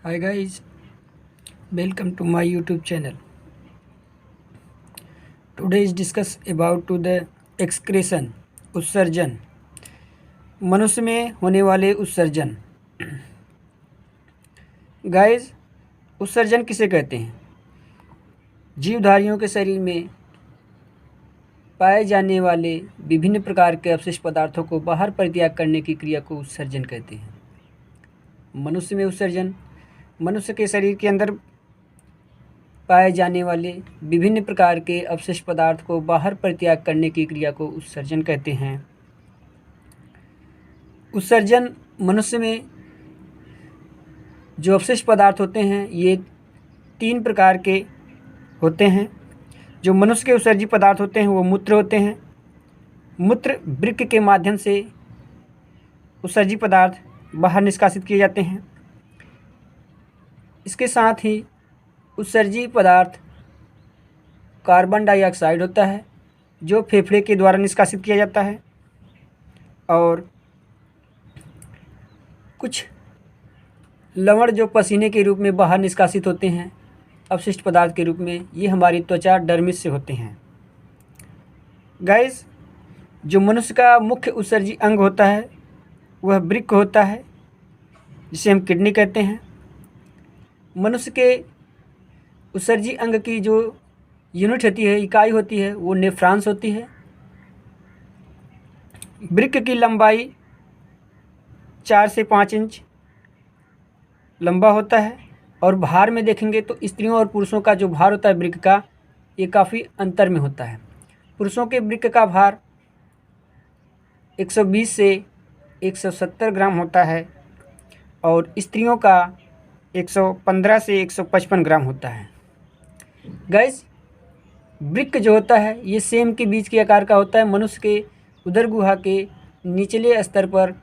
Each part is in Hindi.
Hi guys, welcome to my YouTube channel. Today is discuss about to the excretion उत्सर्जन मनुष्य में होने वाले उत्सर्जन। गाइस, उत्सर्जन किसे कहते हैं? जीवधारियों के शरीर में पाए जाने वाले विभिन्न प्रकार के अवशिष्ट पदार्थों को बाहर परित्याग करने की क्रिया को उत्सर्जन कहते हैं। मनुष्य में उत्सर्जन मनुष्य के शरीर के अंदर पाए जाने वाले विभिन्न प्रकार के अवशिष्ट पदार्थ को बाहर परित्याग करने की क्रिया को उत्सर्जन कहते हैं। उत्सर्जन मनुष्य में जो अवशिष्ट पदार्थ होते हैं ये 3 प्रकार के होते हैं। जो मनुष्य के उत्सर्जित पदार्थ होते हैं वो मूत्र होते हैं। मूत्र वृक्क के माध्यम से उत्सर्जित पदार्थ बाहर निष्कासित किए जाते हैं। इसके साथ ही उत्सर्जित पदार्थ कार्बन डाइऑक्साइड होता है जो फेफड़े के द्वारा निष्कासित किया जाता है, और कुछ लवण जो पसीने के रूप में बाहर निष्कासित होते हैं अवशिष्ट पदार्थ के रूप में, ये हमारी त्वचा डर्मिस से होते हैं। गाइस, जो मनुष्य का मुख्य उत्सर्जित अंग होता है वह वृक्क होता है, जिसे हम किडनी कहते हैं। मनुष्य के उत्सर्जित अंग की जो यूनिट होती है, इकाई होती है, वो नेफ्रॉन्स होती है। वृक्क की लंबाई 4 से 5 इंच लंबा होता है, और भार में देखेंगे तो स्त्रियों और पुरुषों का जो भार होता है वृक्क का, ये काफ़ी अंतर में होता है। पुरुषों के वृक्क का भार 120 से 170 ग्राम होता है, और स्त्रियों का 115 से 155 ग्राम होता है। गाइस, वृक्क जो होता है ये सेम के बीच के आकार का होता है। मनुष्य के उदर गुहा के निचले स्तर पर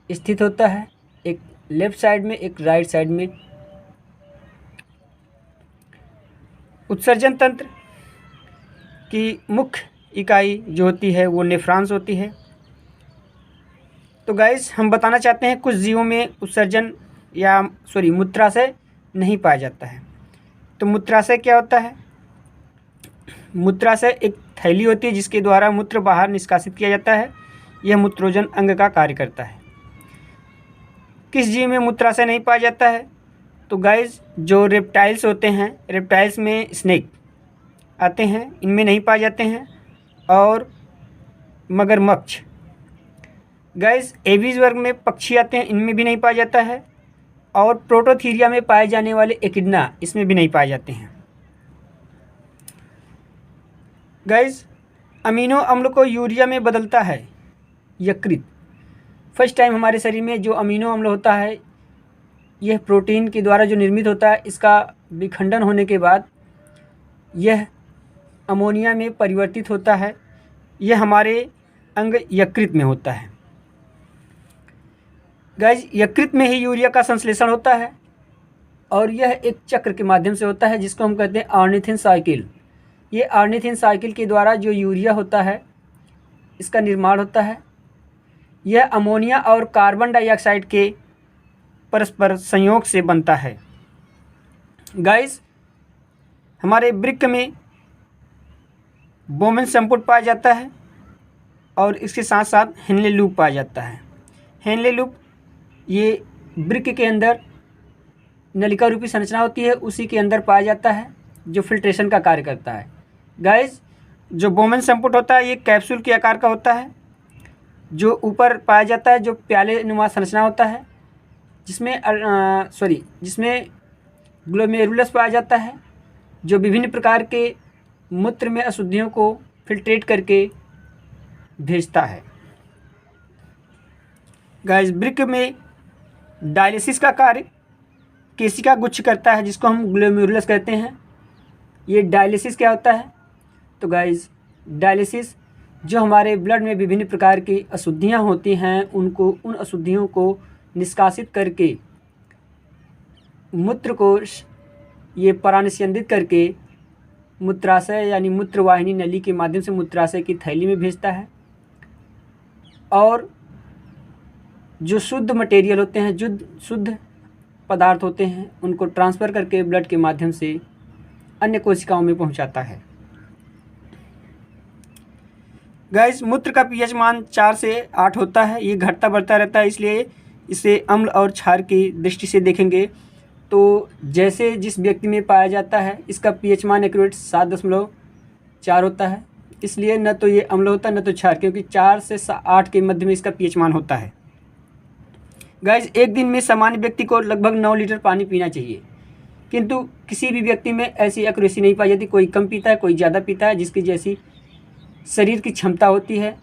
स्थित होता है, एक लेफ्ट साइड में एक राइट साइड में। उत्सर्जन तंत्र की मुख्य इकाई जो होती है वो नेफ्रॉन्स होती है। तो गाइस, हम बताना चाहते हैं कुछ जीवों में उत्सर्जन मूत्राशय नहीं पाया जाता है। तो मूत्राशय क्या होता है? मूत्राशय एक थैली होती है जिसके द्वारा मूत्र बाहर निष्कासित किया जाता है। यह मूत्रोजन अंग का कार्य करता है। किस जीव में मूत्राशय नहीं पाया जाता है? तो गाइस, जो रेप्टाइल्स होते हैं, रेप्टाइल्स में स्नेक आते हैं, इनमें नहीं पाए जाते हैं। और मगरमच्छ, गाइस, एवीज वर्ग में पक्षी आते हैं, इनमें भी नहीं पाया जाता है। और प्रोटोथीरिया में पाए जाने वाले एकिडना, इसमें भी नहीं पाए जाते हैं। गाइस, अमीनो अम्ल को यूरिया में बदलता है यकृत। फर्स्ट टाइम हमारे शरीर में जो अमीनो अम्ल होता है यह प्रोटीन के द्वारा जो निर्मित होता है, इसका विखंडन होने के बाद यह अमोनिया में परिवर्तित होता है। यह हमारे अंग यकृत में होता है। गाइस, यकृत में ही यूरिया का संश्लेषण होता है, और यह एक चक्र के माध्यम से होता है जिसको हम कहते हैं ऑर्निथिन साइकिल। ये ऑर्निथिन साइकिल के द्वारा जो यूरिया होता है इसका निर्माण होता है। यह अमोनिया और कार्बन डाइऑक्साइड के परस्पर संयोग से बनता है। गाइस, हमारे वृक्क में बोमेन संपुट पाया जाता है, और इसके साथ साथ हेनले लूप पाया जाता है। हेनले लूप ये वृक्क के अंदर नलिका रूपी संरचना होती है, उसी के अंदर पाया जाता है जो फिल्ट्रेशन का कार्य करता है। गाइस, जो बोमेन संपुट होता है ये कैप्सूल के आकार का होता है, जो ऊपर पाया जाता है, जो प्याले नुमा संरचना होता है, जिसमें ग्लोमेरुलस पाया जाता है, जो विभिन्न प्रकार के मूत्र में अशुद्धियों को फिल्ट्रेट करके भेजता है। गाइस, वृक्क में डायलिसिस का कार्य केशिका गुच्छ करता है, जिसको हम ग्लोमेरुलस कहते हैं। ये डायलिसिस क्या होता है? तो गाइस, डायलिसिस जो हमारे ब्लड में विभिन्न प्रकार की अशुद्धियाँ होती हैं उन अशुद्धियों को निष्कासित करके मूत्र को ये परानिस्यंदित करके मूत्राशय यानी मूत्रवाहिनी नली के माध्यम से मूत्राशय की थैली में भेजता है। और जो शुद्ध मटेरियल होते हैं, शुद्ध पदार्थ होते हैं उनको ट्रांसफ़र करके ब्लड के माध्यम से अन्य कोशिकाओं में पहुंचाता है। गाइस, मूत्र का पीएच मान 4 से 8 होता है। ये घटता बढ़ता रहता है, इसलिए इसे अम्ल और क्षार की दृष्टि से देखेंगे तो जैसे जिस व्यक्ति में पाया जाता है इसका पीएच मान एक्यूरेट 7.4 होता है। इसलिए न तो ये अम्ल होता है न तो क्षार, क्योंकि 4 से 8 के मध्य में इसका पीएच मान होता है। गाइस, एक दिन में सामान्य व्यक्ति को लगभग 9 लीटर पानी पीना चाहिए, किंतु किसी भी व्यक्ति में ऐसी एक्यूरेसी नहीं पाई जाती। कोई कम पीता है, कोई ज़्यादा पीता है, जिसकी जैसी शरीर की क्षमता होती है,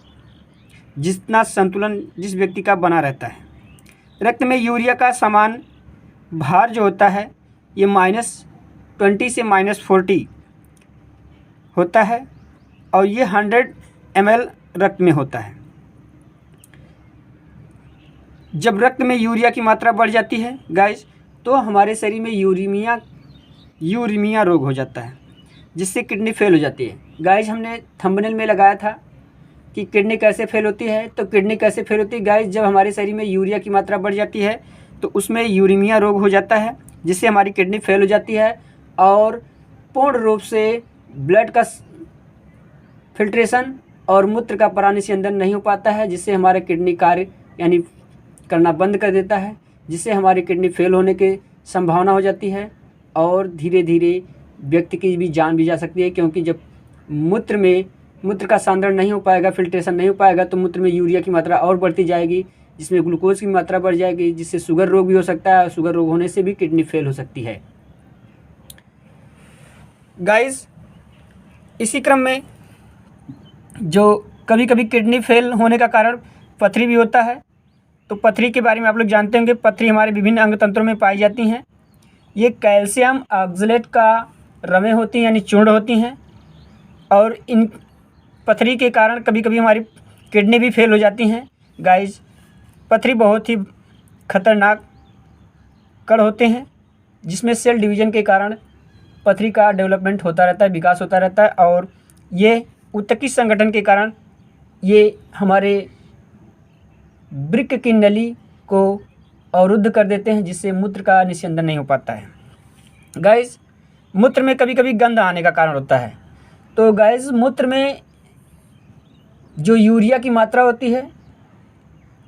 जितना संतुलन जिस व्यक्ति का बना रहता है। रक्त में यूरिया का समान भार जो होता है ये -20 से -40 होता है और ये 100 ml रक्त में होता है। जब रक्त में यूरिया की मात्रा बढ़ जाती है गाइस, तो हमारे शरीर में यूरीमिया रोग हो जाता है, जिससे किडनी फेल हो जाती है। गाइस, हमने थंबनेल में लगाया था कि किडनी कैसे फेल होती है। तो किडनी कैसे फेल होती है गाइस, जब हमारे शरीर में यूरिया की मात्रा बढ़ जाती है तो उसमें यूरीमिया रोग हो जाता है, जिससे हमारी किडनी फेल हो जाती है और पूर्ण रूप से ब्लड का फिल्ट्रेशन और मूत्र का परानिस्यंदन नहीं हो पाता है, जिससे हमारा किडनी कार्य यानी करना बंद कर देता है, जिससे हमारी किडनी फेल होने की संभावना हो जाती है और धीरे धीरे व्यक्ति की भी जान भी जा सकती है। क्योंकि जब मूत्र का सांद्रण नहीं हो पाएगा, फिल्ट्रेशन नहीं हो पाएगा, तो मूत्र में यूरिया की मात्रा और बढ़ती जाएगी, जिसमें ग्लूकोज की मात्रा बढ़ जाएगी, जिससे शुगर रोग भी हो सकता है। शुगर रोग होने से भी किडनी फेल हो सकती है। गाइस, इसी क्रम में जो कभी कभी किडनी फेल होने का कारण पथरी भी होता है। तो पथरी के बारे में आप लोग जानते होंगे। पथरी हमारे विभिन्न अंग तंत्रों में पाई जाती हैं। ये कैल्शियम ऑक्सलेट का रमें होती हैं यानी चूर्ण होती हैं, और इन पथरी के कारण कभी कभी हमारी किडनी भी फेल हो जाती हैं। गाइस, पथरी बहुत ही खतरनाक कण होते हैं, जिसमें सेल डिवीज़न के कारण पथरी का डेवलपमेंट होता रहता है, विकास होता रहता है, और ये ऊतकी संगठन के कारण ये हमारे वृक्क की नली को अवरुद्ध कर देते हैं, जिससे मूत्र का निस्यंदन नहीं हो पाता है। गाइस, मूत्र में कभी कभी गंध आने का कारण होता है। तो गाइस, मूत्र में जो यूरिया की मात्रा होती है,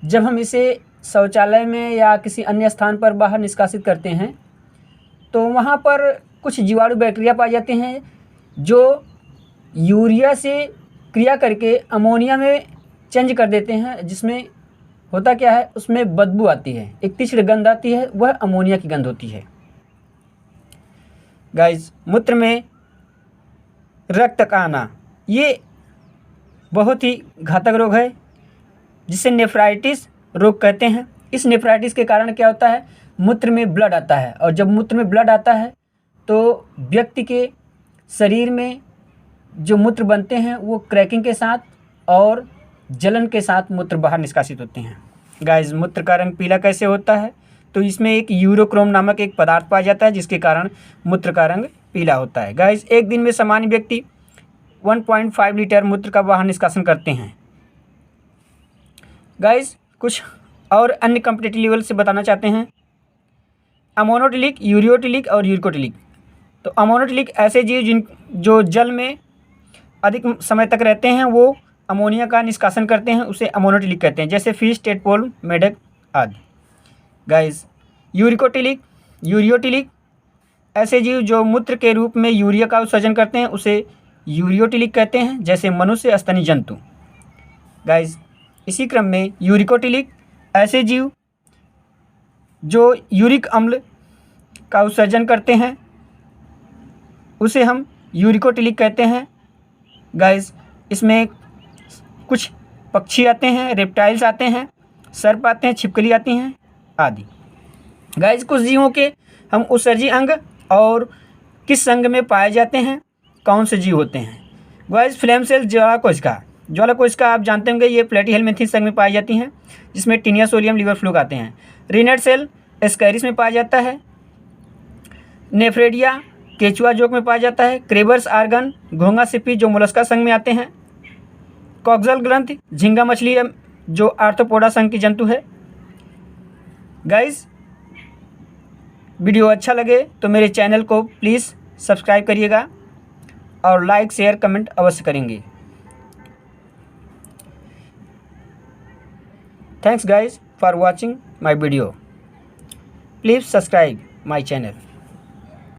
जब हम इसे शौचालय में या किसी अन्य स्थान पर बाहर निष्कासित करते हैं तो वहाँ पर कुछ जीवाणु बैक्टीरिया पाए जाते हैं जो यूरिया से क्रिया करके अमोनिया में चेंज कर देते हैं। जिसमें होता क्या है, उसमें बदबू आती है, एक तीक्ष्ण गंध आती है, वह अमोनिया की गंध होती है। गाइस, मूत्र में रक्त का आना ये बहुत ही घातक रोग है, जिसे नेफ्राइटिस रोग कहते हैं। इस नेफ्राइटिस के कारण क्या होता है, मूत्र में ब्लड आता है, और जब मूत्र में ब्लड आता है तो व्यक्ति के शरीर में जो मूत्र बनते हैं वो क्रैकिंग के साथ और जलन के साथ मूत्र बाहर निष्कासित होते हैं। गाइस, मूत्र का रंग पीला कैसे होता है, तो इसमें एक यूरोक्रोम नामक एक पदार्थ पाया जाता है, जिसके कारण मूत्र का रंग पीला होता है। गाइस, एक दिन में सामान्य व्यक्ति 1.5 लीटर मूत्र का बाहर निष्कासन करते हैं। गाइस, कुछ और अन्य कॉम्पिटिटिव लेवल से बताना चाहते हैं। अमोनोटिलिक, यूरियोटिलिक और यूरिकोटिलिक। तो अमोनोटिलिक ऐसे जीव जो जल में अधिक समय तक रहते हैं, वो अमोनिया का निष्कासन करते हैं, उसे अमोनोटिलिक कहते हैं, जैसे फिश, टेडपोल, मेढक आदि। गाइस, यूरियोटिलिक ऐसे जीव जो मूत्र के रूप में यूरिया का उत्सर्जन करते हैं, उसे यूरियोटिलिक कहते हैं, जैसे मनुष्य, स्तनी जंतु। गाइस, इसी क्रम में यूरिकोटिलिक ऐसे जीव जो यूरिक अम्ल का उत्सर्जन करते हैं, उसे हम यूरिकोटिलिक कहते हैं। गाइस, इसमें कुछ पक्षी आते हैं, रेप्टाइल्स आते हैं, सर्प आते हैं, छिपकली आती हैं आदि। गाइस, कुछ जीवों के हम उत्सर्जी अंग और किस अंग में पाए जाते हैं, कौन से जीव होते हैं। गाइस, फ्लेम सेल ज्वाला कोशिका आप जानते होंगे, ये प्लेटीहेल्मिन्थेस अंग में पाई जाती हैं, जिसमें टीनिया, सोलियम, लिवर फ्लूक आते हैं। रिनट सेल एस्कैरिस में पाया जाता है। नेफ्रेडिया केचुआ जोक में पाया जाता है। क्रेबर्स आर्गन, घोंगा सिप्पी जो मोलस्का संघ में आते हैं। कॉक्सल ग्रंथ झींगा मछली जो आर्थ्रोपोडा संघ की जंतु है। गाइस, वीडियो अच्छा लगे तो मेरे चैनल को प्लीज़ सब्सक्राइब करिएगा और लाइक शेयर कमेंट अवश्य करेंगे। Thanks guys for watching my video. Please subscribe my channel.